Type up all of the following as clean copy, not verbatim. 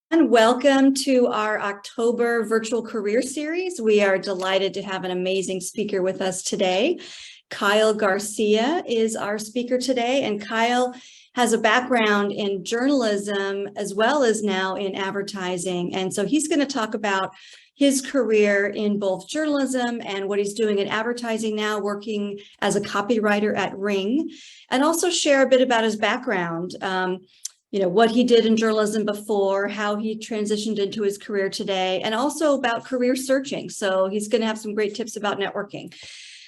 And welcome to our October virtual career series. We are delighted to have an amazing speaker with us today. Kyle Garcia is our speaker today, and Kyle has a background in journalism as well as now in advertising. And so he's going to talk about his career in both journalism and what he's doing in advertising now, working as a copywriter at Ring, and also share a bit about his background. What he did in journalism before, how he transitioned into his career today, and also about career searching. So he's going to have some great tips about networking.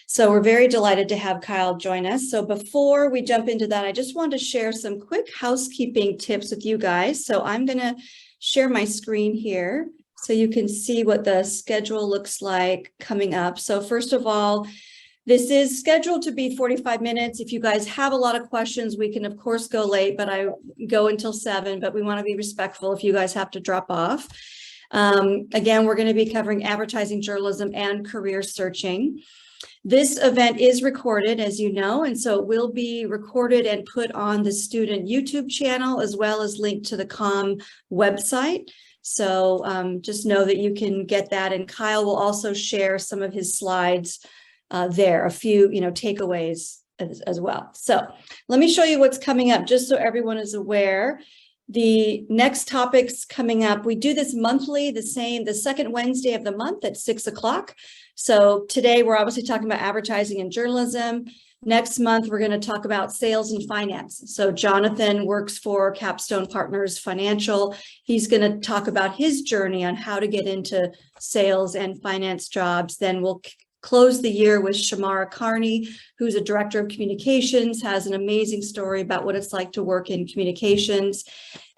So we're very delighted to have Kyle join us. So before we jump into that, I just wanted to share some quick housekeeping tips with you guys. So I'm going to share my screen here so you can see what the schedule looks like coming up. So first of all, this is scheduled to be 45 minutes. If you guys have a lot of questions, we can, of course, go late, but I go until 7, but we want to be respectful if you guys have to drop off. Again, we're going to be covering advertising, journalism, and career searching. This event is recorded, as you know, and so it will be recorded and put on the student YouTube channel, as well as linked to the COM website. So just know that you can get that, and Kyle will also share some of his slides there, a few, takeaways as well. So let me show you what's coming up, just so everyone is aware. The next topics coming up, we do this monthly, the second Wednesday of the month at 6 o'clock. So today we're obviously talking about advertising and journalism. Next month, we're going to talk about sales and finance. So Jonathan works for Capstone Partners Financial. He's going to talk about his journey on how to get into sales and finance jobs. Then we'll close the year with Shamara Carney, who's a director of communications, has an amazing story about what it's like to work in communications.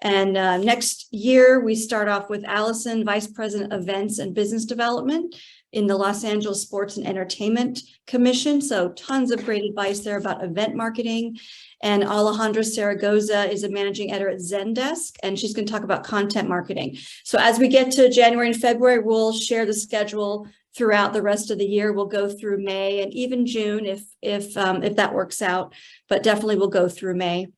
And next year, we start off with Allison, Vice President of Events and Business Development in the Los Angeles Sports and Entertainment Commission. So tons of great advice there about event marketing. And Alejandra Zaragoza is a managing editor at Zendesk, and she's going to talk about content marketing. So as we get to January and February, we'll share the schedule throughout the rest of the year. We'll go through May and even June if that works out, but definitely we'll go through May.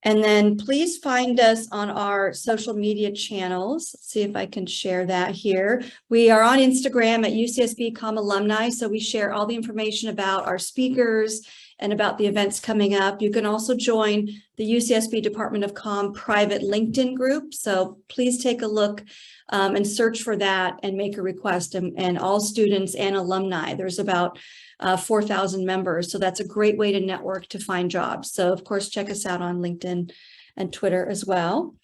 And then please find us on our social media channels. Let's see if I can share that here. We are on Instagram at UCSB Alumni, so we share all the information about our speakers and about the events coming up. You can also join the UCSB Department of Comm private LinkedIn group. So please take a look and search for that and make a request. And all students and alumni, there's about 4,000 members. So that's a great way to network to find jobs. So of course, check us out on LinkedIn and Twitter as well.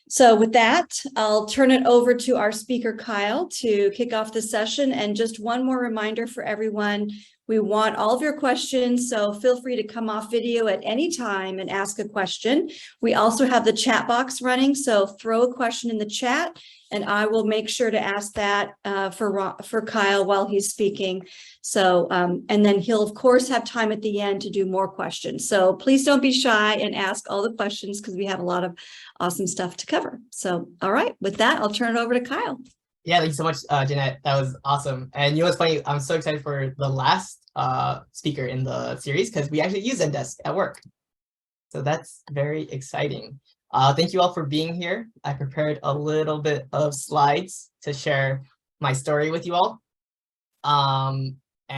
So with that, I'll turn it over to our speaker, Kyle, to kick off the session. And just one more reminder for everyone, we want all of your questions, so feel free to come off video at any time and ask a question. We also have the chat box running, so throw a question in the chat, and I will make sure to ask that for Kyle while he's speaking. So, and then he'll, of course, have time at the end to do more questions. So please don't be shy and ask all the questions, because we have a lot of awesome stuff to cover. So, all right, with that, I'll turn it over to Kyle. Yeah, thank you so much, Jeanette. That was awesome. And you know what's funny? I'm so excited for the last speaker in the series, because we actually use Zendesk at work. So that's very exciting. Thank you all for being here. I prepared a little bit of slides to share my story with you all. And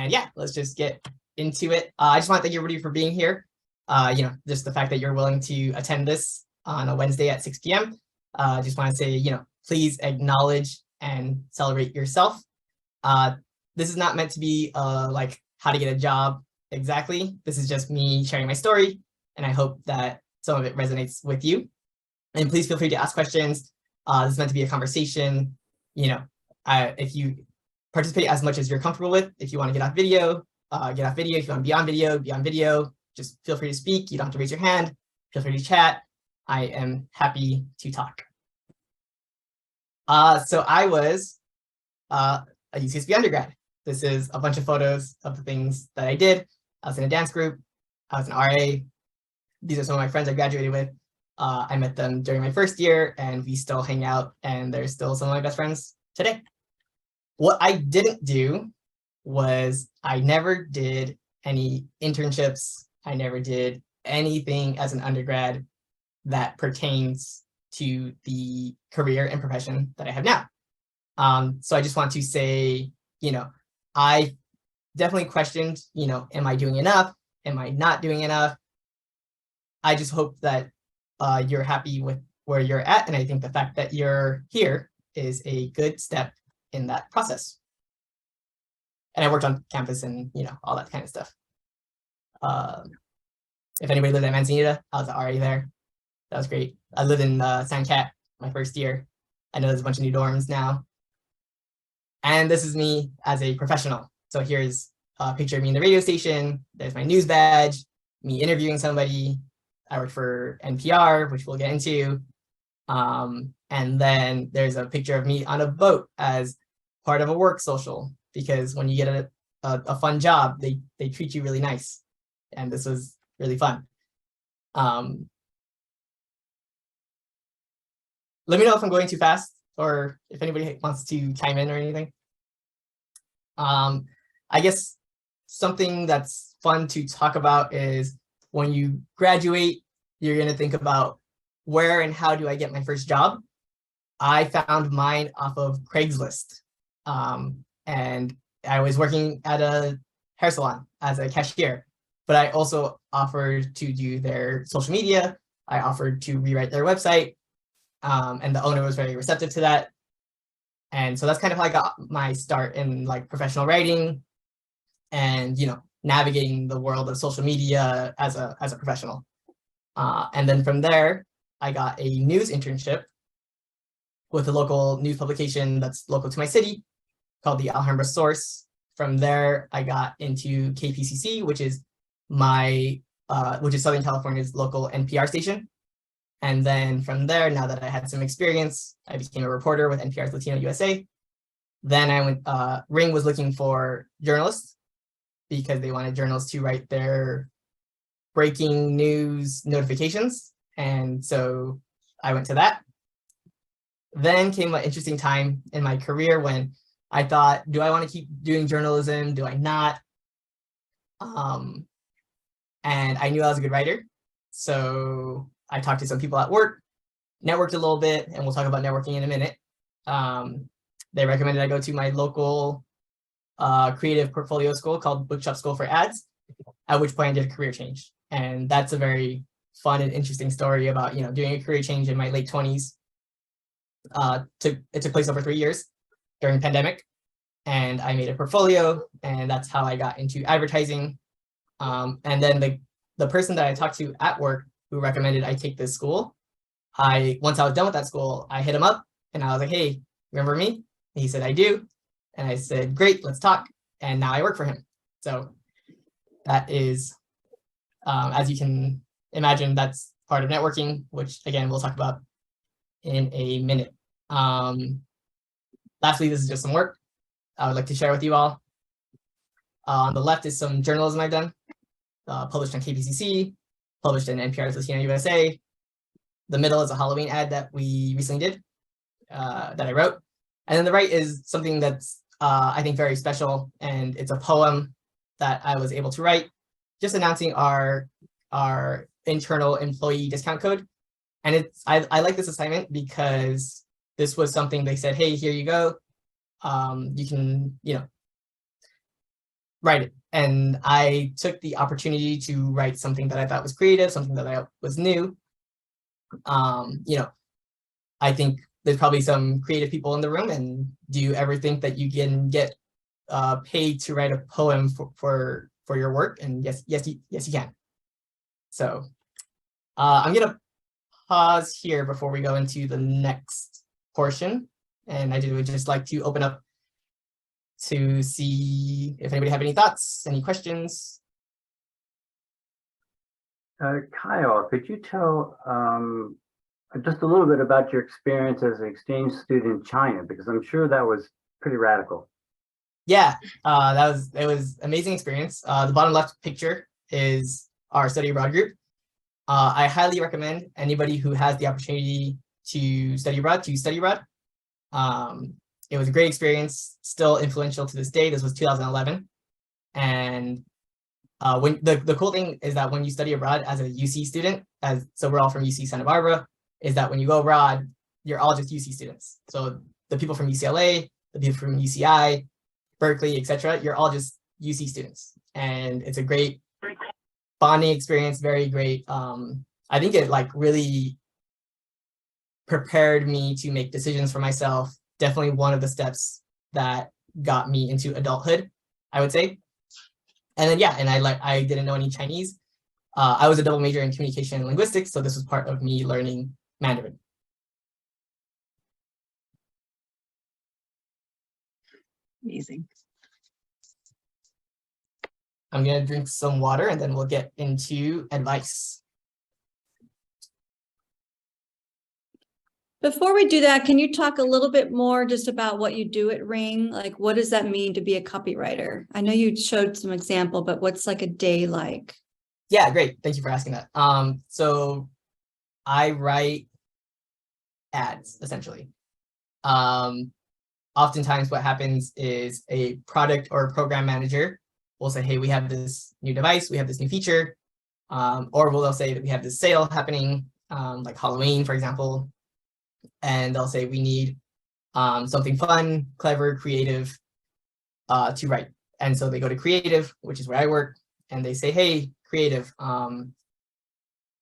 yeah, let's just get into it. I just want to thank everybody for being here. Just the fact that you're willing to attend this on a Wednesday at 6 p.m. Just want to say, please acknowledge and celebrate yourself. This is not meant to be like how to get a job exactly. This is just me sharing my story, and I hope that some of it resonates with you. And please feel free to ask questions. This is meant to be a conversation. If you participate as much as you're comfortable with. If you want to get off video, get off video. If you want to be on video, be on video. Just feel free to speak. You don't have to raise your hand. Feel free to chat. I am happy to talk. So I was a UCSB undergrad. This is a bunch of photos of the things that I did. I was in a dance group. I was an RA. These are some of my friends I graduated with. I met them during my first year, and we still hang out, and they're still some of my best friends today. What I didn't do was I never did any internships. I never did anything as an undergrad that pertains to the career and profession that I have now. So I just want to say, I definitely questioned, am I doing enough? Am I not doing enough? I just hope that you're happy with where you're at. And I think the fact that you're here is a good step in that process. And I worked on campus and, all that kind of stuff. If anybody lived at Manzanita, I was already there. That was great. I lived in San Cat my first year. I know there's a bunch of new dorms now. And this is me as a professional. So here's a picture of me in the radio station. There's my news badge, me interviewing somebody. I work for NPR, which we'll get into. And then there's a picture of me on a boat as part of a work social, because when you get a fun job, they treat you really nice. And this was really fun. Let me know if I'm going too fast or if anybody wants to chime in or anything. I guess something that's fun to talk about is when you graduate, you're going to think about where and how do I get my first job? I found mine off of Craigslist. And I was working at a hair salon as a cashier, but I also offered to do their social media. I offered to rewrite their website. And the owner was very receptive to that. And so that's kind of how I got my start in like professional writing and, navigating the world of social media as a professional. And then from there, I got a news internship with a local news publication that's local to my city called the Alhambra Source. From there, I got into KPCC, which is Southern California's local NPR station. And then from there, now that I had some experience, I became a reporter with NPR's Latino USA. Then I went, Ring was looking for journalists because they wanted journalists to write their breaking news notifications. And so I went to that. Then came an interesting time in my career when I thought, do I want to keep doing journalism? Do I not? And I knew I was a good writer. So I talked to some people at work, networked a little bit, and we'll talk about networking in a minute. They recommended I go to my local creative portfolio school called Bookshop School for Ads, at which point I did a career change. And that's a very fun and interesting story about, doing a career change in my late 20s. It took place over 3 years during pandemic, and I made a portfolio, and that's how I got into advertising. And then the person that I talked to at work who recommended I take this school, once I was done with that school, I hit him up and I was like, hey, remember me? And he said, I do. And I said, great, let's talk. And now I work for him. So that is, as you can imagine, that's part of networking, which again, we'll talk about in a minute. Lastly, this is just some work I would like to share with you all. On the left is some journalism I've done, published on KPCC, published in NPR's Latino USA. The middle is a Halloween ad that we recently did, that I wrote. And then the right is something that's, I think, very special. And it's a poem that I was able to write, just announcing our internal employee discount code. And I like this assignment because this was something they said, hey, here you go. You can, write it. And I took the opportunity to write something that I thought was creative, something that was new. I think there's probably some creative people in the room, and do you ever think that you can get paid to write a poem for your work? And yes, you can. So I'm gonna pause here before we go into the next portion. And I would just like to open up to see if anybody have any thoughts, any questions. Kyle, could you tell just a little bit about your experience as an exchange student in China? Because I'm sure that was pretty radical. Yeah, it was amazing experience. The bottom left picture is our study abroad group. I highly recommend anybody who has the opportunity to study abroad to study abroad. It was a great experience, still influential to this day. This was 2011. And when the cool thing is that when you study abroad as a UC student, so we're all from UC Santa Barbara, is that when you go abroad, you're all just UC students. So the people from UCLA, the people from UCI, Berkeley, etc., you're all just UC students. And it's a great bonding experience, very great. I think it like really prepared me to make decisions for myself. Definitely one of the steps that got me into adulthood, I would say. And then, yeah, and I didn't know any Chinese. I was a double major in communication and linguistics, so this was part of me learning Mandarin. Amazing. I'm gonna drink some water and then we'll get into advice. Before we do that, can you talk a little bit more just about what you do at Ring? Like, what does that mean to be a copywriter? I know you showed some example, but what's like a day like? Yeah, great. Thank you for asking that. So I write ads essentially. Oftentimes what happens is a product or a program manager will say, hey, we have this new device, we have this new feature, or they'll say that we have this sale happening, like Halloween, for example, and they'll say we need something fun, clever, creative to write. And so they go to creative, which is where I work, and they say, hey, creative,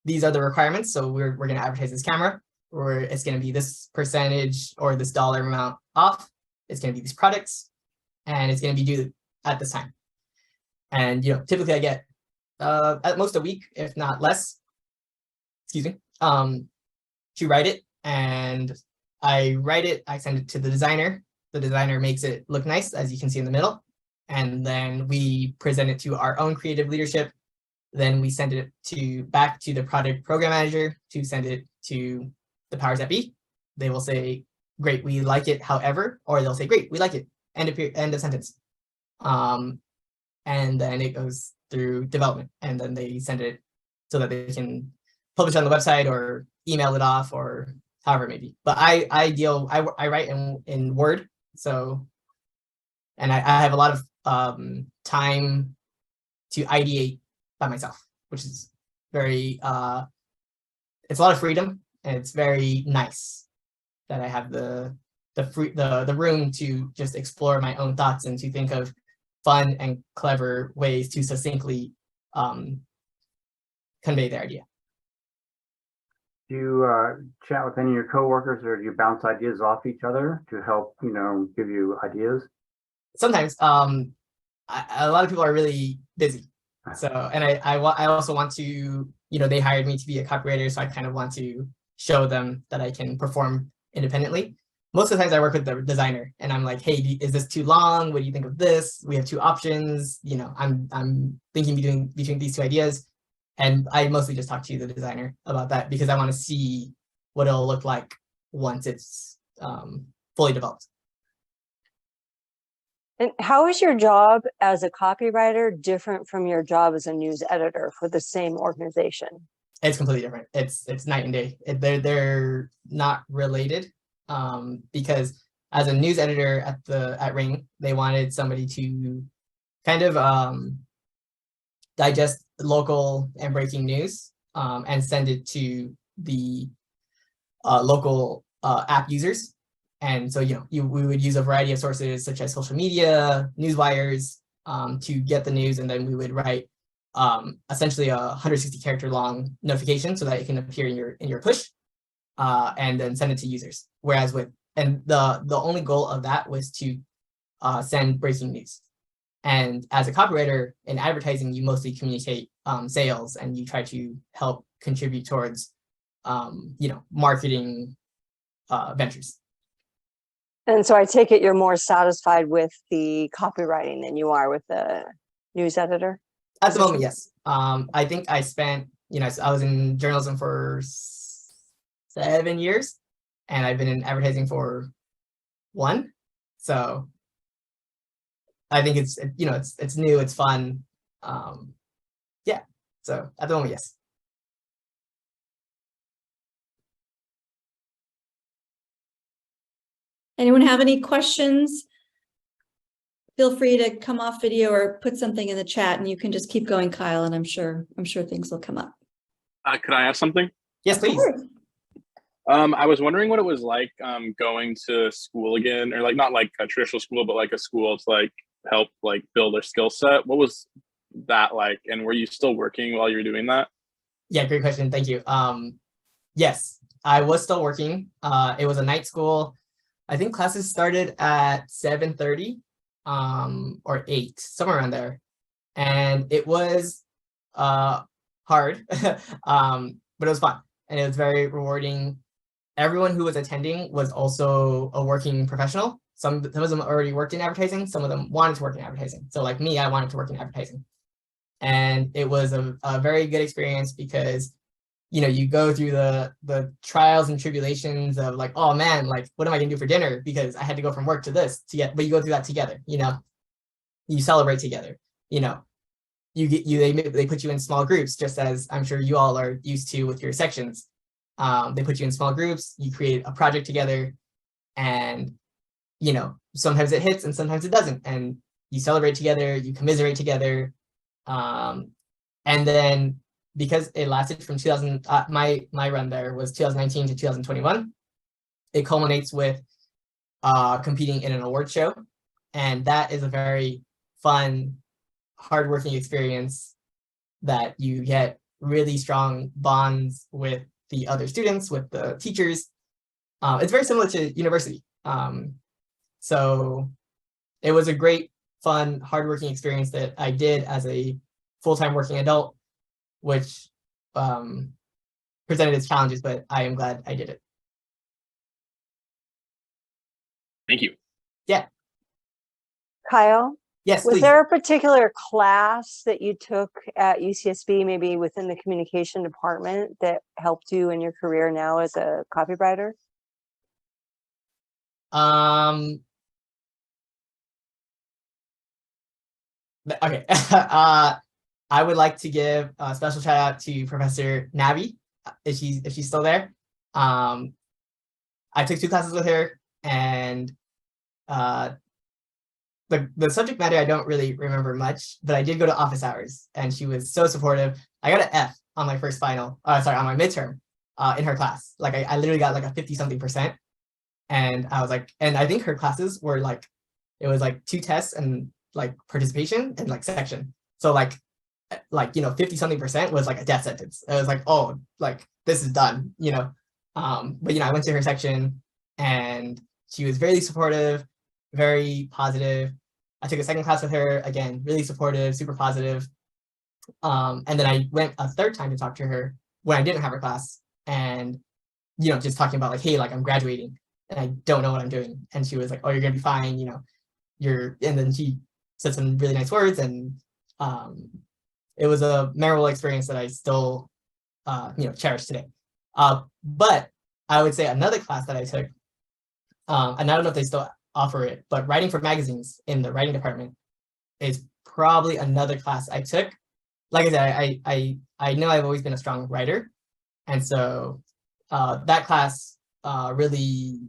these are the requirements. So we're going to advertise this camera, or it's going to be this percentage or this dollar amount off. It's going to be these products, and it's going to be due at this time. And typically I get at most a week, if not less, excuse me, to write it. And I write it, I send it to the designer. The designer makes it look nice, as you can see in the middle. And then we present it to our own creative leadership. Then we send it back to the product program manager to send it to the powers that be. They will say, great, we like it, however, or they'll say, great, we like it, end of sentence. And then it goes through development, and then they send it so that they can publish on the website or email it off or however it may be. But I write in Word, so, and I have a lot of time to ideate by myself, which is very, it's a lot of freedom, and it's very nice that I have the room to just explore my own thoughts and to think of fun and clever ways to succinctly convey their idea. Do you chat with any of your coworkers, or do you bounce ideas off each other to help, give you ideas? Sometimes a lot of people are really busy. So, and I also want to, they hired me to be a copywriter, so I kind of want to show them that I can perform independently. Most of the times I work with the designer, and I'm like, hey, is this too long? What do you think of this? We have two options. I'm thinking between these two ideas. And I mostly just talk to the designer about that because I want to see what it'll look like once it's fully developed. And how is your job as a copywriter different from your job as a news editor for the same organization? It's completely different. It's night and day. They're not related. Because as a news editor at Ring, they wanted somebody to kind of digest local and breaking news and send it to the local app users. And so, we would use a variety of sources such as social media, news wires to get the news, and then we would write essentially a 160 character long notification so that it can appear in your push. And then send it to users. Whereas the only goal of that was to send breaking news. And as a copywriter in advertising, you mostly communicate sales, and you try to help contribute towards, marketing ventures. And so I take it you're more satisfied with the copywriting than you are with the news editor? At the moment, yes. I think I spent, I was in journalism for 7 years, and I've been in advertising for 1. So I think it's new, it's fun. Yeah. So at the moment, yes. Anyone have any questions? Feel free to come off video or put something in the chat, and you can just keep going, Kyle, and I'm sure things will come up. Could I ask something? Yes, please. I was wondering what it was like going to school again, or like not like a traditional school, but like a school to like help like build their skill set. What was that like? And were you still working while you were doing that? Yeah, great question. Thank you. Yes, I was still working. It was a night school. I think classes started at 7:30 or 8, somewhere around there. And it was hard, but it was fun and it was very rewarding. Everyone who was attending was also a working professional. Some of them already worked in advertising. Some of them wanted to work in advertising. So like me, I wanted to work in advertising. And it was a very good experience because, you know, you go through the trials and tribulations of like, oh man, like, what am I gonna do for dinner? Because I had to go from work to this to get, but you go through that together, you know, you celebrate together, you know, they put you in small groups, just as I'm sure you all are used to with your sections. They put you in small groups, you create a project together, and, you know, sometimes it hits and sometimes it doesn't. And you celebrate together, you commiserate together. And then because it lasted from 2000, my run there was 2019 to 2021, it culminates with competing in an award show. And that is a very fun, hardworking experience that you get really strong bonds with the other students, with the teachers. It's very similar to university. So it was a great, fun, hardworking experience that I did as a full-time working adult, which presented its challenges, but I am glad I did it. Thank you. Yeah. Kyle, Yes, was please. there a particular class that you took at UCSB, maybe within the communication department, that helped you in your career now as a copywriter? Okay. I would like to give a special shout out to Professor Navi, if she's still there. I took 2 classes with her, and the subject matter I don't really remember much, but I did go to office hours, and she was so supportive. I got an F on my first final, on my midterm, in her class. Like I literally got like a 50-something%, and I was like, and I think her classes were like, it was like 2 tests and like participation and like section. So like you know, 50-something% was like a death sentence. I was like, oh, like this is done, you know. But you know, I went to her section and she was very supportive, very positive. I took a second class with her, again, really supportive, super positive. And then I went a third time to talk to her when I didn't have her class, and you know, just talking about like, hey, like I'm graduating and I don't know what I'm doing. And she was like, oh, you're gonna be fine, you know, and then she said some really nice words, and it was a memorable experience that I still, you know, cherish today. But I would say another class that I took, and I don't know if they still offer it, but writing for magazines in the writing department is probably another class I took. Like I said, I know I've always been a strong writer, and so that class really,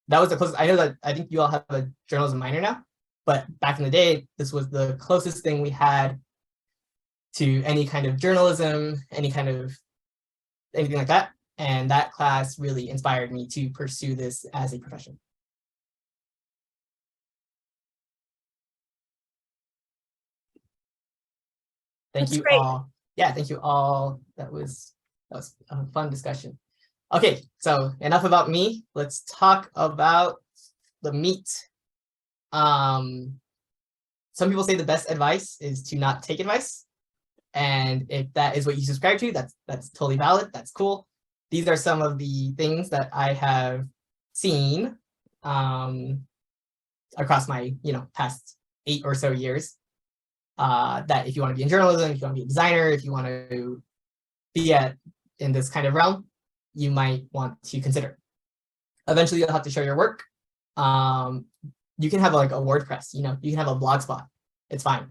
that was the closest. I know that I think you all have a journalism minor now, but back in the day, this was the closest thing we had to any kind of journalism, any kind of anything like that. And that class really inspired me to pursue this as a profession. Thank you all. Yeah, thank you all. That was a fun discussion. Okay, so enough about me. Let's talk about the meat. Some people say the best advice is to not take advice. And if that is what you subscribe to, that's totally valid. That's cool. These are some of the things that I have seen across my, you know, past 8 or so years. That if you want to be in journalism, if you want to be a designer, if you want to be in this kind of realm, you might want to consider. Eventually, you'll have to show your work. You can have like a WordPress, you know, you can have a blog spot. It's fine.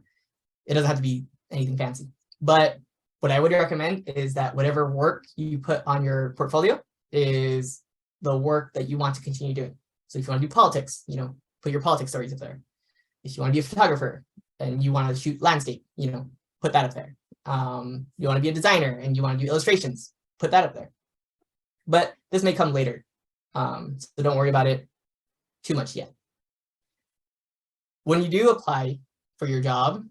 It doesn't have to be anything fancy. But what I would recommend is that whatever work you put on your portfolio is the work that you want to continue doing. So if you want to do politics, you know, put your politics stories up there. If you want to be a photographer and you want to shoot landscape, you know, put that up there. You want to be a designer and you want to do illustrations, put that up there. But this may come later. So don't worry about it too much yet. When you do apply for your job,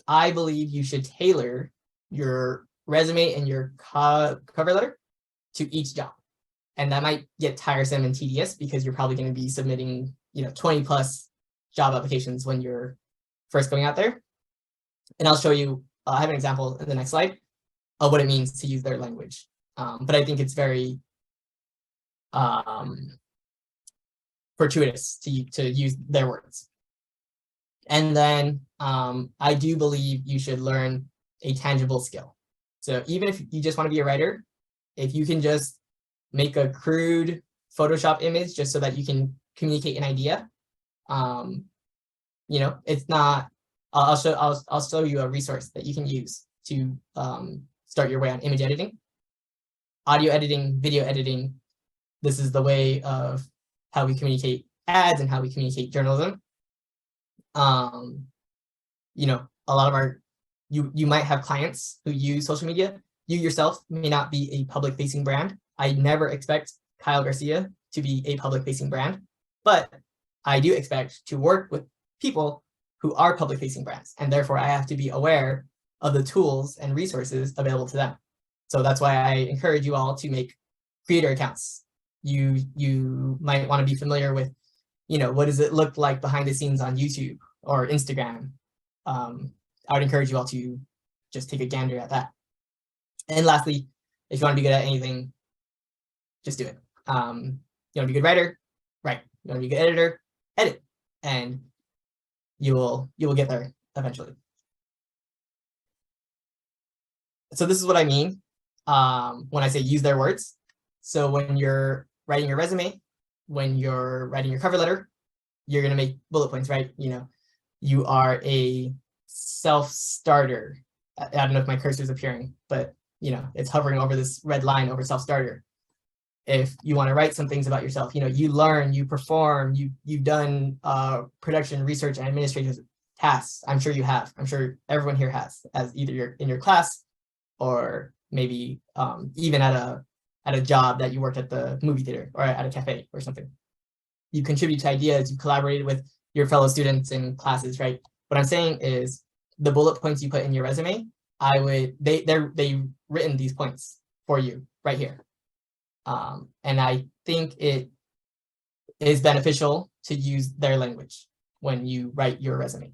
I believe you should tailor your resume and your cover letter to each job. And that might get tiresome and tedious because you're probably going to be submitting, 20 plus job applications when you're first going out there. And I'll show you, I have an example in the next slide of what it means to use their language. But I think it's very fortuitous to use their words. And then I do believe you should learn a tangible skill. So even if you just want to be a writer, if you can just make a crude Photoshop image just so that you can communicate an idea, it's not. I'll show you a resource that you can use to start your way on image editing, audio editing, video editing. This is the way of how we communicate ads and how we communicate journalism. A lot of our, you might have clients who use social media. You yourself may not be a public facing brand. I never expect Kyle Garcia to be a public facing brand, but I do expect to work with people who are public facing brands. And therefore I have to be aware of the tools and resources available to them. So that's why I encourage you all to make creator accounts. You might want to be familiar with, what does it look like behind the scenes on YouTube or Instagram? I would encourage you all to just take a gander at that. And lastly, if you want to be good at anything, just do it. You want to be a good writer, write. You want to be a good editor, edit. And you will get there eventually. So this is what I mean when I say use their words. So when you're writing your resume, when you're writing your cover letter, you're going to make bullet points, right? You are a self-starter. I don't know if my cursor is appearing, but it's hovering over this red line over self-starter. If you want to write some things about yourself, you learn, you perform, you've done production, research, and administrative tasks. I'm sure you have. I'm sure everyone here has, as either you're in your class or maybe even at a job that you worked at the movie theater or at a cafe or something. You contribute to ideas, you collaborated with your fellow students in classes, right? What I'm saying is the bullet points you put in your resume, they've written these points for you right here. And I think it is beneficial to use their language when you write your resume.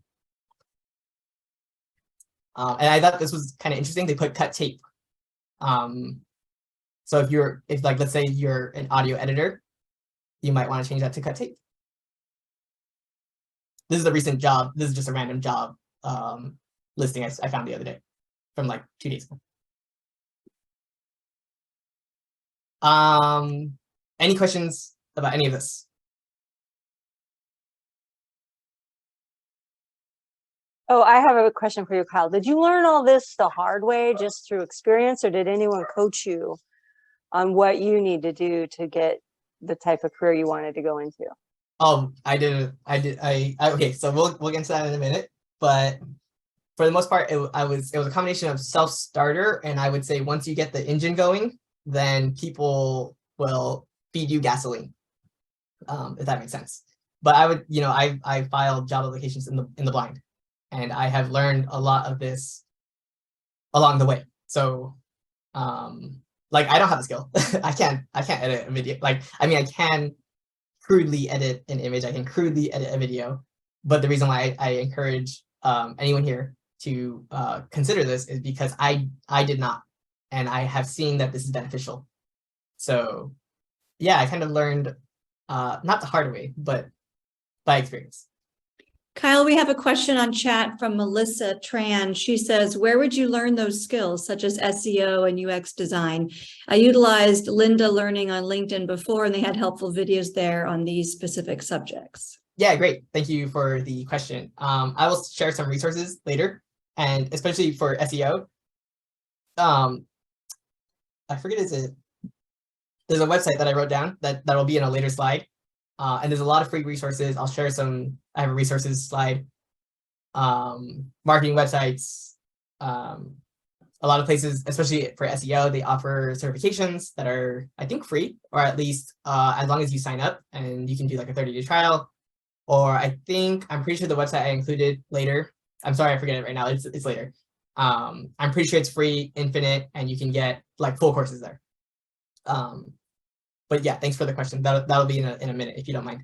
And I thought this was kind of interesting. They put cut tape. So if let's say you're an audio editor, you might want to change that to cut tape. This is a recent job. This is just a random job listing I found the other day from like 2 days ago. Any questions about any of this? Oh, I have a question for you, Kyle. Did you learn all this the hard way, just through experience, or did anyone coach you on what you need to do to get the type of career you wanted to go into? I did. Okay, so we'll get into that in a minute. But for the most part, it was a combination of self-starter, and I would say once you get the engine going, then people will feed you gasoline, if that makes sense. But I would, I filed job applications in the blind, and I have learned a lot of this along the way. So, I don't have a skill. I can't edit a video. I can crudely edit an image. I can crudely edit a video. But the reason why I encourage anyone here to consider this is because I did not. And I have seen that this is beneficial. So yeah, I kind of learned, not the hard way, but by experience. Kyle, we have a question on chat from Melissa Tran. She says, where would you learn those skills such as SEO and UX design? I utilized Linda Learning on LinkedIn before, and they had helpful videos there on these specific subjects. Yeah, great. Thank you for the question. I will share some resources later, and especially for SEO. I forget there's a website that I wrote down that will be in a later slide. And there's a lot of free resources. I'll share some. I have a resources slide, marketing websites, A lot of places, especially for SEO, they offer certifications that are, I think, free, or at least as long as you sign up, and you can do like a 30-day trial. Or I'm pretty sure the website I included later, I'm sorry, I forget it right now. It's later. I'm pretty sure it's free, infinite, and you can get like full courses there. But yeah, thanks for the question. That'll be in a minute if you don't mind.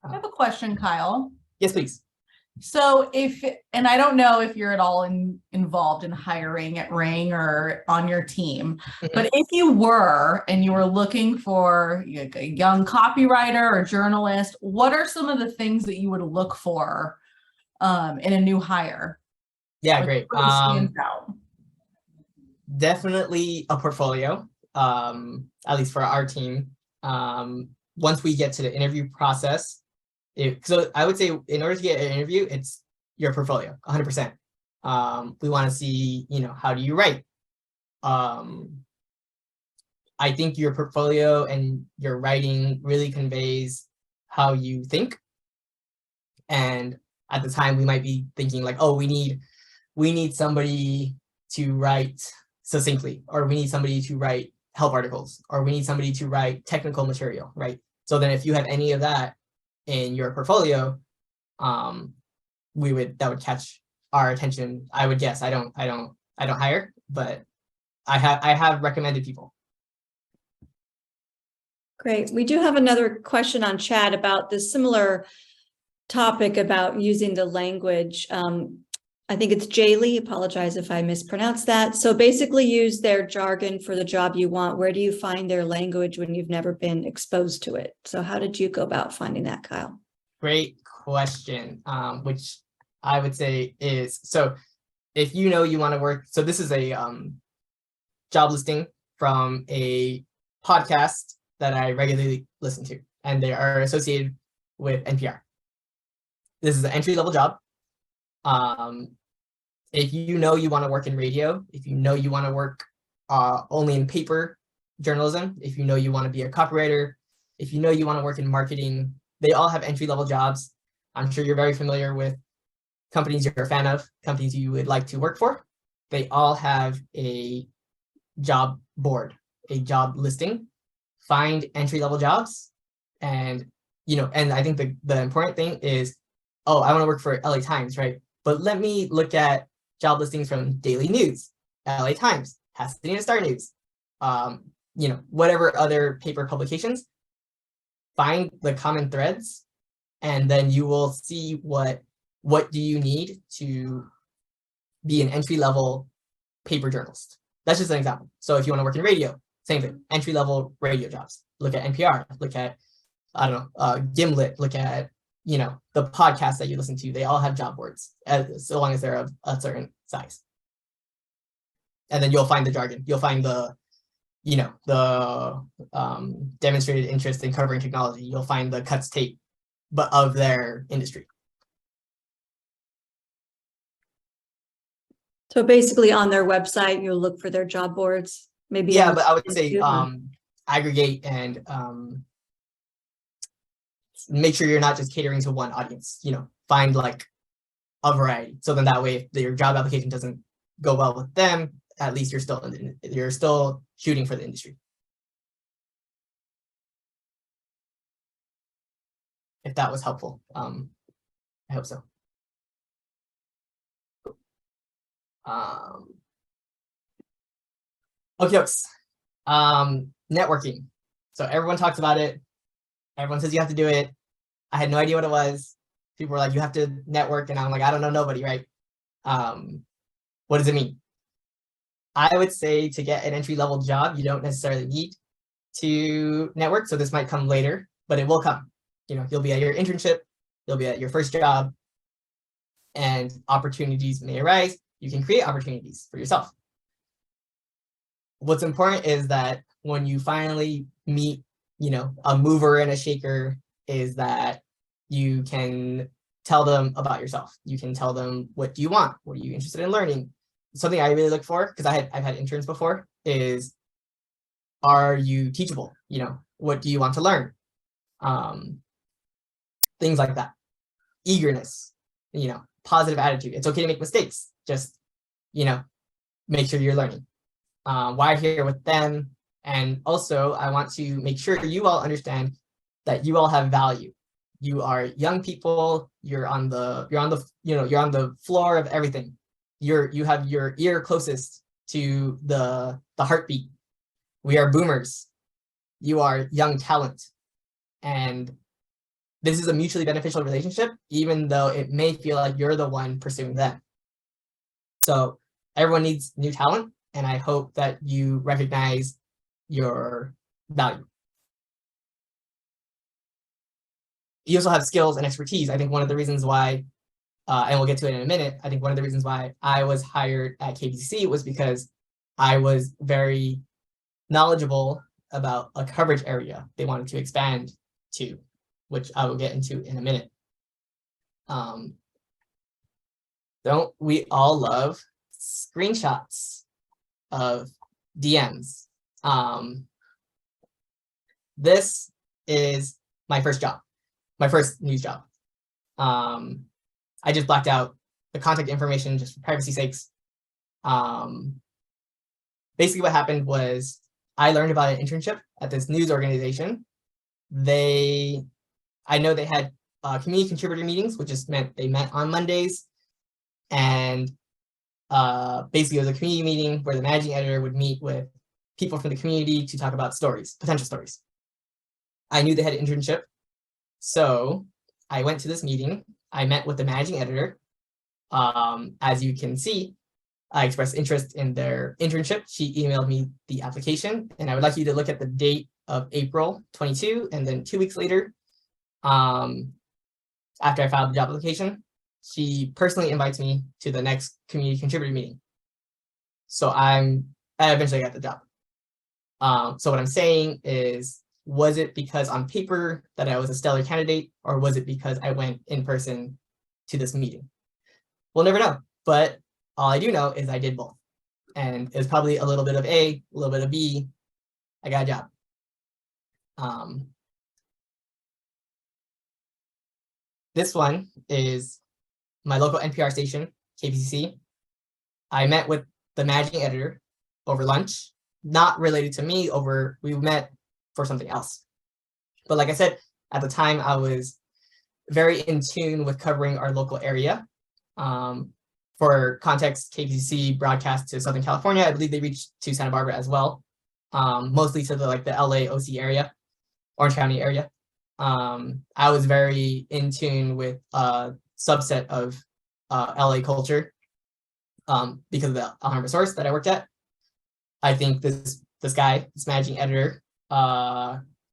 I have a question, Kyle. Yes, please. So and I don't know if you're at all involved in hiring at Ring or on your team, but if you were and you were looking for a young copywriter or journalist, what are some of the things that you would look for in a new hire? Yeah, great. What stands out? Definitely a portfolio, at least for our team. Once we get to the interview process, so I would say in order to get an interview, it's your portfolio, 100%. We want to see, how do you write? I think your portfolio and your writing really conveys how you think. And at the time, we might be thinking like, oh, we need somebody to write succinctly, or we need somebody to write help articles, or we need somebody to write technical material, right? So then if you have any of that in your portfolio, that would catch our attention. I would guess. I don't hire, but I have recommended people. Great. We do have another question on chat about this similar topic about using the language. I think it's Jaylee. Apologize if I mispronounced that. So basically use their jargon for the job you want. Where do you find their language when you've never been exposed to it? So how did you go about finding that, Kyle? Great question, which I would say is, so if you want to work, so this is a job listing from a podcast that I regularly listen to, and they are associated with NPR. This is an entry-level job. If you want to work in radio, if you want to work only in paper journalism, if you want to be a copywriter, if you want to work in marketing, they all have entry-level jobs. I'm sure you're very familiar with companies you're a fan of, companies you would like to work for. They all have a job board, a job listing. Find entry-level jobs, and and I think the important thing is, oh, I want to work for LA Times, right? But let me look at job listings from Daily News, LA Times, Pasadena Star News, whatever other paper publications. Find the common threads, and then you will see what do you need to be an entry-level paper journalist. That's just an example. So if you want to work in radio, same thing, entry-level radio jobs. Look at NPR, look at, Gimlet, look at, the podcasts that you listen to. They all have job boards, so long as they're of a certain size. And then you'll find the jargon. You'll find the demonstrated interest in covering technology. You'll find the cuts tape, but of their industry. So basically on their website, you'll look for their job boards, maybe. Yeah, but I would say aggregate and make sure you're not just catering to one audience, find like a variety. So then that way, if your job application doesn't go well with them, at least you're still shooting for the industry. If that was helpful, I hope so. Okay, networking. So everyone talks about it. Everyone says you have to do it. I had no idea what it was. People were like, you have to network. And I'm like, I don't know nobody, right? What does it mean? I would say to get an entry-level job, you don't necessarily need to network. So this might come later, but it will come. You'll be at your internship, you'll be at your first job, and opportunities may arise. You can create opportunities for yourself. What's important is that when you finally meet, a mover and a shaker, is that you can tell them about yourself. You can tell them, what do you want? What are you interested in learning? Something I really look for, because I've had interns before, is, are you teachable? What do you want to learn? Things like that. eagerness, positive attitude. It's okay to make mistakes. Just, make sure you're learning. Why here with them? And also, I want to make sure you all understand that you all have value. You are young people. You're on the floor of everything. You have your ear closest to the heartbeat. We are boomers. You are young talent, and this is a mutually beneficial relationship, even though it may feel like you're the one pursuing them. So everyone needs new talent, and I hope that you recognize your value. You also have skills and expertise. I think one of the reasons why, and we'll get to it in a minute, I think one of the reasons why I was hired at KBCC was because I was very knowledgeable about a coverage area they wanted to expand to, which I will get into in a minute. Don't we all love screenshots of DMs? This is my first job, my first news job. I just blacked out the contact information just for privacy sakes. Basically what happened was I learned about an internship at this news organization. I know they had community contributor meetings, which just meant they met on Mondays. And basically it was a community meeting where the managing editor would meet with people from the community to talk about stories, potential stories. I knew they had an internship. So I went to this meeting. I met with the managing editor. As you can see, I expressed interest in their internship. She emailed me the application, and I would like you to look at the date of April 22, and then 2 weeks later, after I filed the job application, she personally invites me to the next community contributor meeting. So I eventually got the job. So what I'm saying is, was it because on paper that I was a stellar candidate, or was it because I went in person to this meeting? We'll never know, but all I do know is I did both. And it was probably a little bit of A, a little bit of B. I got a job. This one is my local NPR station, KBCC. I met with the managing editor over lunch, not related to me, we met for something else. But like I said, at the time I was very in tune with covering our local area. For context, KBCC broadcast to Southern California. I believe they reached to Santa Barbara as well, mostly to the LA OC area, Orange County area. I was very in tune with a subset of LA culture because of the Alhambra source that I worked at. I think this managing editor,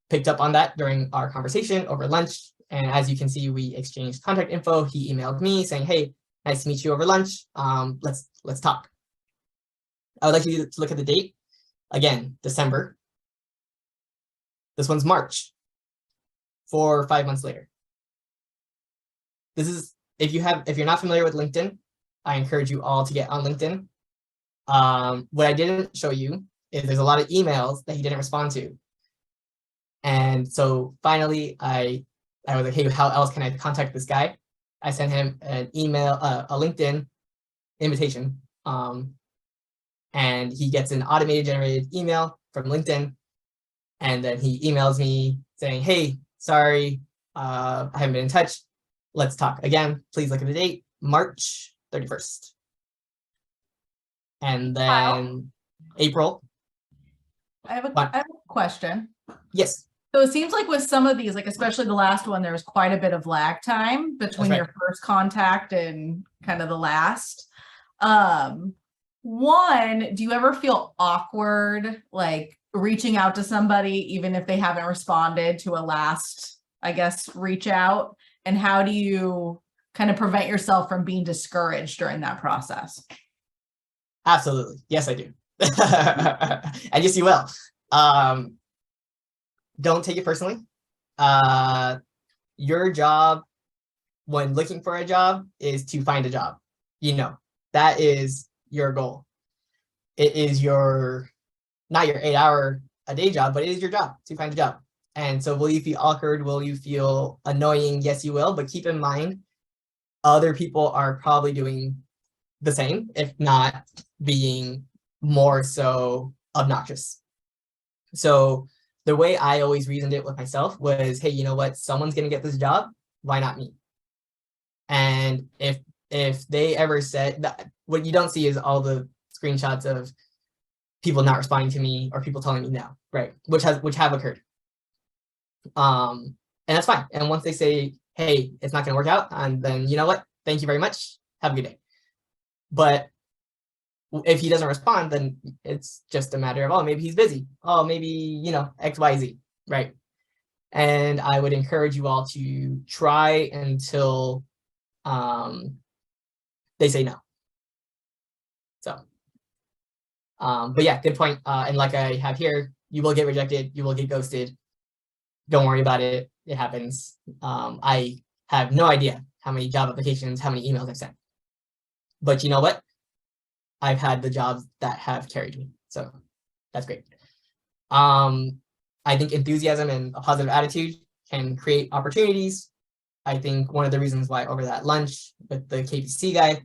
picked up on that during our conversation over lunch. And as you can see, we exchanged contact info. He emailed me saying, "Hey, nice to meet you over lunch. Let's talk." I would like you to look at the date. Again, December. This one's March. 4 or 5 months later. This is, if you're not familiar with LinkedIn, I encourage you all to get on LinkedIn. What I didn't show you is there's a lot of emails that he didn't respond to. And so finally, I was like, "Hey, how else can I contact this guy?" I sent him an email, a LinkedIn invitation, and he gets an automated generated email from LinkedIn. And then he emails me saying, "Hey, sorry, I haven't been in touch. Let's talk again. Please look at the date, March 31st. And then Wow. April. I have a question. Yes. So it seems like with some of these, like especially the last one, there was quite a bit of lag time between your first contact and kind of the last. One, do you ever feel awkward, like reaching out to somebody, even if they haven't responded to a last, I guess, reach out? And how do you kind of prevent yourself from being discouraged during that process? Absolutely. Yes, I do. And yes, you will. Don't take it personally. Your job when looking for a job is to find a job. That is your goal. It is not your 8-hour a day job, but it is your job to find a job. And so will you feel awkward? Will you feel annoying? Yes, you will. But keep in mind other people are probably doing the same, if not being more so obnoxious. So the way I always reasoned it with myself was, hey, you know what? Someone's going to get this job. Why not me? And if they ever said that, what you don't see is all the screenshots of people not responding to me or people telling me no, right? Which have occurred. And that's fine. And once they say, hey, it's not going to work out, and then, you know what? Thank you very much. Have a good day. But if he doesn't respond, then it's just a matter of, oh, maybe he's busy. Oh, maybe, you know, X, Y, Z, right? And I would encourage you all to try until they say no. So, but yeah, good point. And like I have here, you will get rejected. You will get ghosted. Don't worry about it. It happens. I have no idea how many job applications, how many emails I've sent. But you know what? I've had the jobs that have carried me. So that's great. I think enthusiasm and a positive attitude can create opportunities. I think one of the reasons why over that lunch with the KPC guy,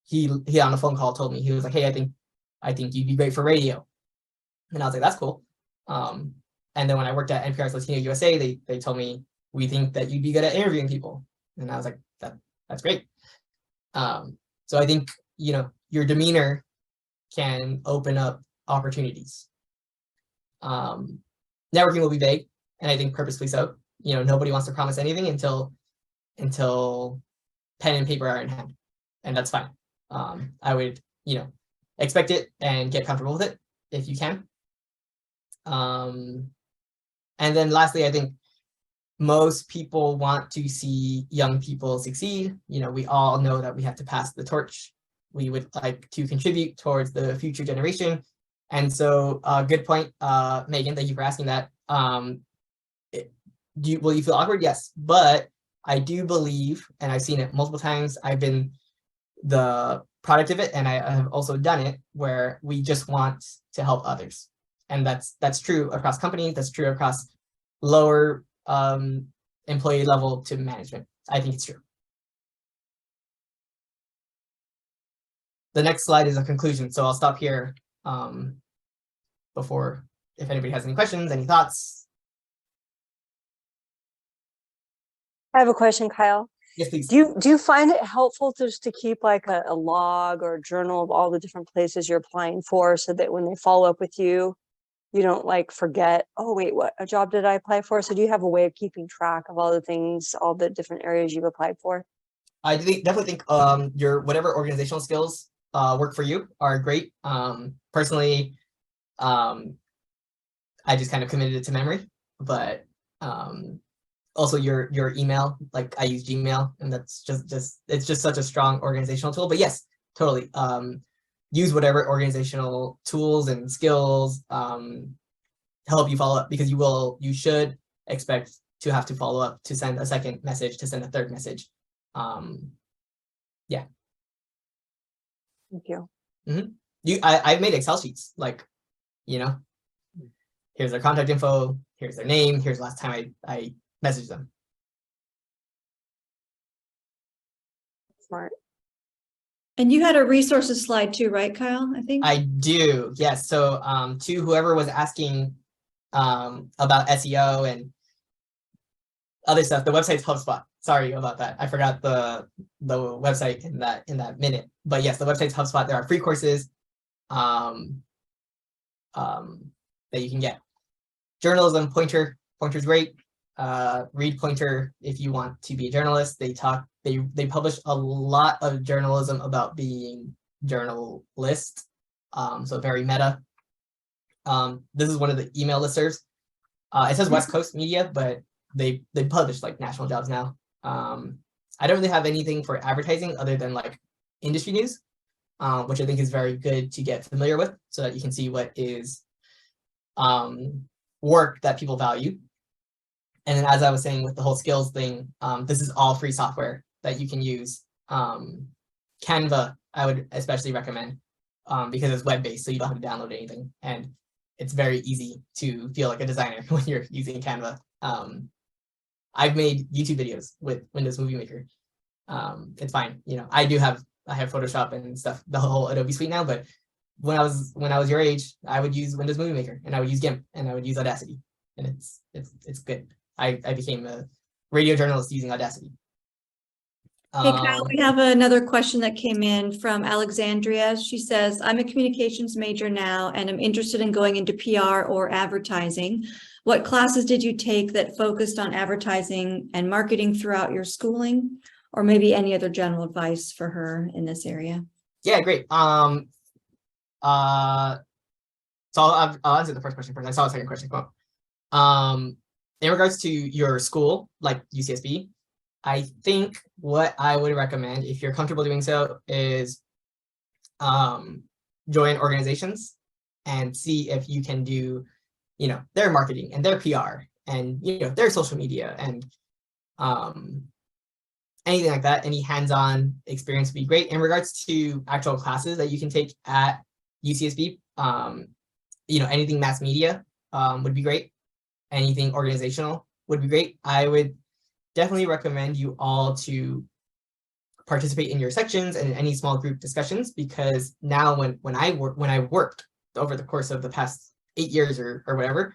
he on a phone call told me, he was like, hey, I think you'd be great for radio. And I was like, that's cool. And then when I worked at NPR's Latino USA, they told me, we think that you'd be good at interviewing people. And I was like, that's great. So I think, you know, your demeanor can open up opportunities. Networking will be vague, and I think purposefully so. You know, nobody wants to promise anything until pen and paper are in hand, and that's fine. I would, you know, expect it and get comfortable with it if you can. And then lastly, I think most people want to see young people succeed. You know, we all know that we have to pass the torch. We would like to contribute towards the future generation. And so, good point, Megan, thank you for asking that. Will you feel awkward? Yes, but I do believe, and I've seen it multiple times, I've been the product of it, and I have also done it, where we just want to help others. And that's true across companies, that's true across lower employee level to management. I think it's true. The next slide is a conclusion, so I'll stop here before, if anybody has any questions, any thoughts. I have a question, Kyle. Yes, please. Do you find it helpful just to keep like a log or a journal of all the different places you're applying for, so that when they follow up with you, you don't like forget, oh wait, what a job did I apply for? So do you have a way of keeping track of all the things, all the different areas you've applied for? I definitely think your whatever organizational skills work for you are great. Personally, I just kind of committed it to memory, but also your email, like I use Gmail, and that's just it's just such a strong organizational tool. But yes, totally. Use whatever organizational tools and skills help you follow up, because you should expect to have to follow up, to send a second message, to send a third message. Yeah. Thank you. Mm-hmm. I've made Excel sheets, like, you know, here's their contact info, here's their name, here's the last time I messaged them. Smart. And you had a resources slide too, right, Kyle? I think. I do, yes. So to whoever was asking about SEO and other stuff, the website's HubSpot. Sorry about that. I forgot the website in that minute. But yes, the website's HubSpot. There are free courses that you can get. Journalism, Pointer's great. Read Pointer if you want to be a journalist. They publish a lot of journalism about being journalist. So very meta. This is one of the email listservs. It says West Coast Media, but they publish like national jobs now. I don't really have anything for advertising other than like industry news, which I think is very good to get familiar with, so that you can see what is work that people value. And then, as I was saying with the whole skills thing, this is all free software that you can use. Canva, I would especially recommend, because it's web-based, so you don't have to download anything. And it's very easy to feel like a designer when you're using Canva. I've made YouTube videos with Windows Movie Maker. It's fine. You know, I have Photoshop and stuff, the whole Adobe suite now, but when I was your age, I would use Windows Movie Maker and I would use GIMP and I would use Audacity, and it's good. I became a radio journalist using Audacity. Hey, Kyle, we have another question that came in from Alexandria. She says, I'm a communications major now and I'm interested in going into PR or advertising. What classes did you take that focused on advertising and marketing throughout your schooling? Or maybe any other general advice for her in this area? Yeah, great. So I'll answer the first question first. I saw the second question come up. In regards to your school, like UCSB, I think what I would recommend, if you're comfortable doing so, is join organizations and see if you can do, you know, their marketing and their PR and, you know, their social media and anything like that. Any hands-on experience would be great. In regards to actual classes that you can take at UCSB, you know, anything mass media would be great. Anything organizational would be great. I would definitely recommend you all to participate in your sections and in any small group discussions, because now when I worked over the course of the past 8 years or whatever,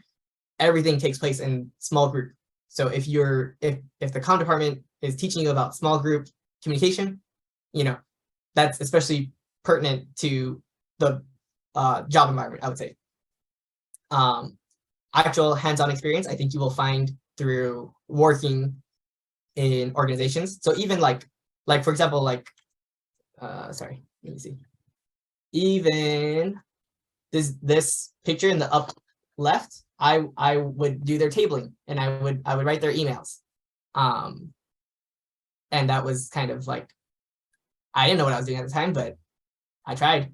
everything takes place in small group. So if the comm department is teaching you about small group communication, you know, that's especially pertinent to the job environment, I would say. Actual hands-on experience, I think you will find through working in organizations. So even like for example, like sorry, let me see. Even this picture in the up left, I would do their tabling and I would write their emails. And that was kind of like, I didn't know what I was doing at the time, but I tried.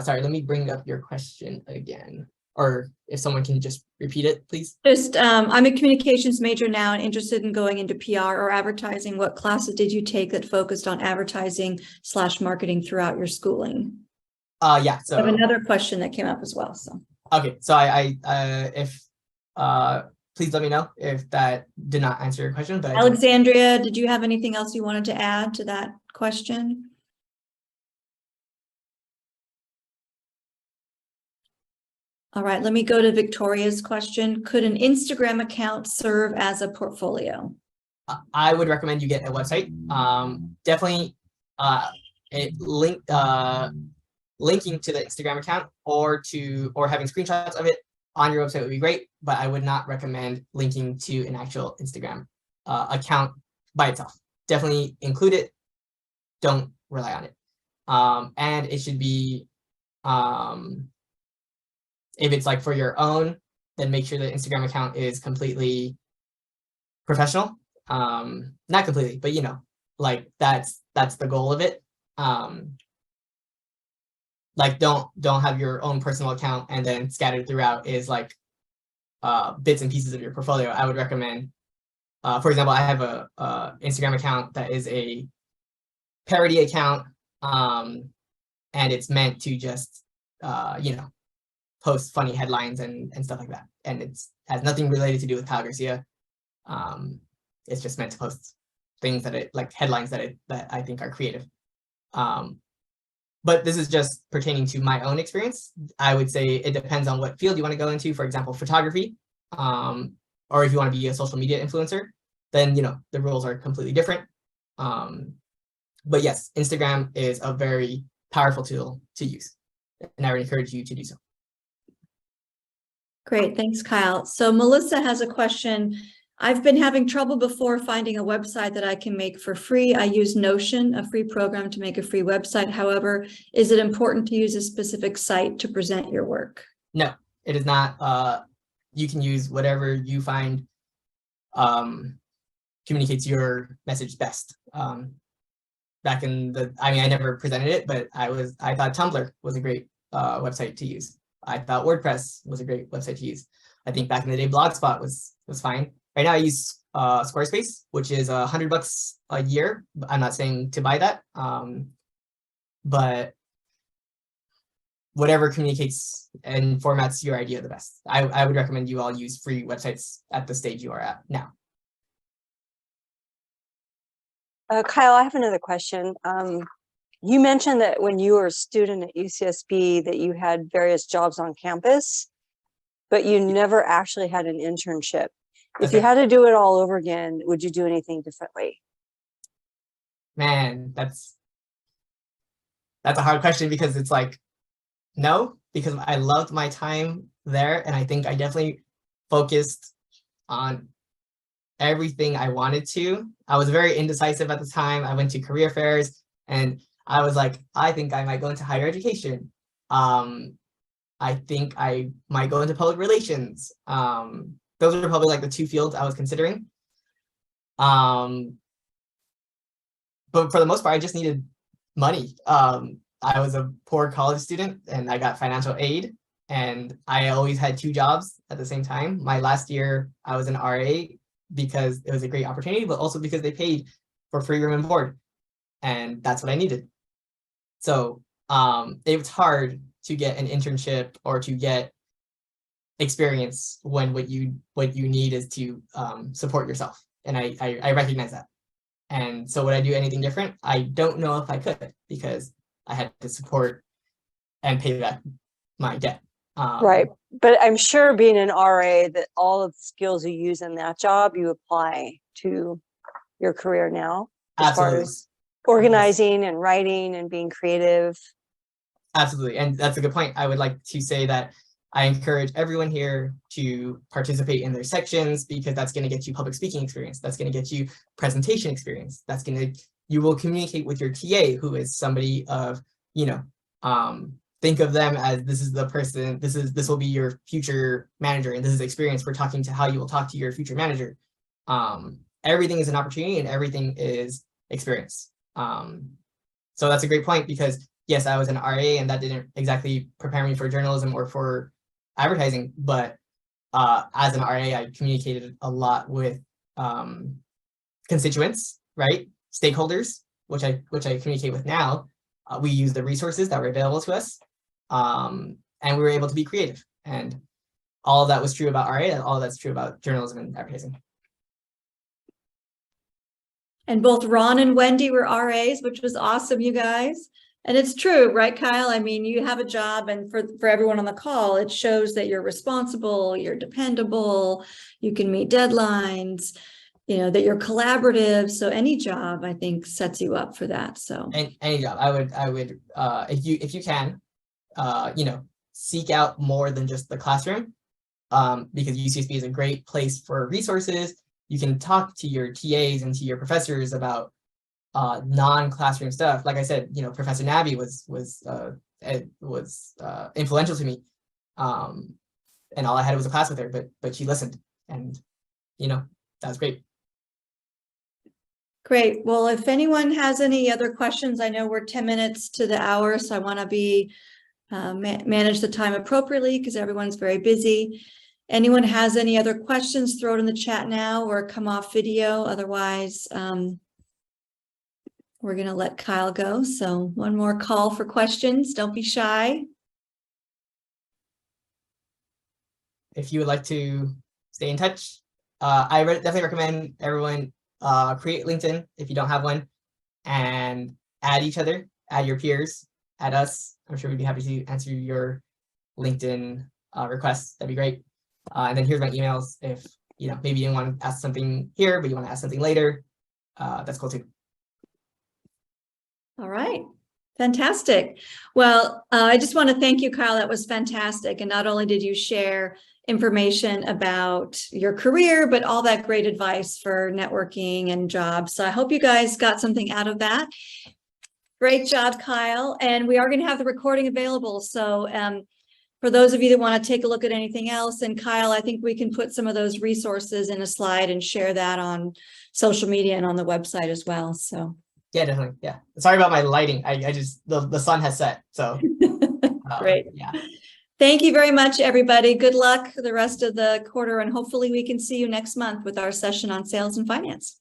Sorry, let me bring up your question again, or if someone can just repeat it, please. Just, I'm a communications major now and interested in going into PR or advertising. What classes did you take that focused on advertising / marketing throughout your schooling? Yeah, so I have another question that came up as well. So okay, so please let me know if that did not answer your question. But Alexandria, did you have anything else you wanted to add to that question? All right, let me go to Victoria's question. Could an Instagram account serve as a portfolio? I would recommend you get a website. Definitely linking to the Instagram account or having screenshots of it on your website would be great, but I would not recommend linking to an actual Instagram account by itself. Definitely include it. Don't rely on it. And it should be, if it's like for your own, then make sure the Instagram account is completely professional. Not completely, but you know, like that's the goal of it. Like don't have your own personal account and then scattered throughout is like bits and pieces of your portfolio. I would recommend, for example, I have a Instagram account that is a parody account, and it's meant to just you know, post funny headlines and stuff like that, and it's has nothing related to do with Kyle Garcia. It's just meant to post things that like headlines that I think are creative. But this is just pertaining to my own experience. I would say it depends on what field you want to go into. For example, photography, or if you want to be a social media influencer, then you know the rules are completely different. But yes, Instagram is a very powerful tool to use, and I would encourage you to do so. Great, thanks, Kyle. So Melissa has a question. I've been having trouble before finding a website that I can make for free. I use Notion, a free program, to make a free website. However, is it important to use a specific site to present your work? No, it is not. You can use whatever you find communicates your message best. Back in I never presented it, but I thought Tumblr was a great website to use. I thought WordPress was a great website to use. I think back in the day, Blogspot was fine. Right now I use Squarespace, which is $100 a year. I'm not saying to buy that, but whatever communicates and formats your idea the best. I would recommend you all use free websites at the stage you are at now. Kyle, I have another question. You mentioned that when you were a student at UCSB that you had various jobs on campus, but you never actually had an internship. If you had to do it all over again, would you do anything differently? Man, that's a hard question, because it's like, no, because I loved my time there, and I think I definitely focused on everything I wanted to. I was very indecisive at the time. I went to career fairs and I was like, I think I might go into higher education. I think I might go into public relations. Those are probably like the two fields I was considering. But for the most part, I just needed money. I was a poor college student and I got financial aid, and I always had two jobs at the same time. My last year, I was an RA because it was a great opportunity, but also because they paid for free room and board, and that's what I needed. So it was hard to get an internship or to get experience when what you need is to support yourself, and I recognize that. And so would I do anything different? I don't know if I could, because I had to support and pay back my debt. Right. But I'm sure being an RA, that all of the skills you use in that job, you apply to your career now, as Absolutely. far as organizing and writing and being creative. Absolutely. And that's a good point. I would like to say that I encourage everyone here to participate in their sections, because that's going to get you public speaking experience. That's going to get you presentation experience. That's going to, you will communicate with your TA, who is somebody of, think of them as, this is the person, this will be your future manager, and this is experience for talking to how you will talk to your future manager. Everything is an opportunity and everything is experience. So that's a great point, because yes, I was an RA and that didn't exactly prepare me for journalism or for advertising, but as an RA, I communicated a lot with constituents, right? Stakeholders, which I communicate with now. We use the resources that were available to us, and we were able to be creative. And all of that was true about RA, and all of that's true about journalism and advertising. And both Ron and Wendy were RAs, which was awesome, you guys. And it's true, right, Kyle? I mean, you have a job, and for everyone on the call, it shows that you're responsible, you're dependable, you can meet deadlines, that you're collaborative. So any job, I think, sets you up for that. So any job, I would if you can, seek out more than just the classroom, because UCSB is a great place for resources. You can talk to your TAs and to your professors about non-classroom stuff. Like I said, Professor Nabby was influential to me, and all I had was a class with her, but she listened, and that was great. Great. Well, if anyone has any other questions, I know we're 10 minutes to the hour, so I want to manage the time appropriately, because everyone's very busy. Anyone has any other questions, throw it in the chat now or come off video. Otherwise, we're going to let Kyle go. So one more call for questions. Don't be shy. If you would like to stay in touch, I definitely recommend everyone create LinkedIn if you don't have one, and add each other, add your peers, add us. I'm sure we'd be happy to answer your LinkedIn requests. That'd be great. And then here's my emails. If maybe you want to ask something here, but you want to ask something later, that's cool too. All right. Fantastic. Well, I just want to thank you, Kyle. That was fantastic. And not only did you share information about your career, but all that great advice for networking and jobs. So I hope you guys got something out of that. Great job, Kyle. And we are going to have the recording available. So for those of you that want to take a look at anything else, and Kyle, I think we can put some of those resources in a slide and share that on social media and on the website as well. So yeah, definitely. Yeah. Sorry about my lighting. I just, the sun has set. So great. Yeah. Thank you very much, everybody. Good luck the rest of the quarter, and hopefully we can see you next month with our session on sales and finance.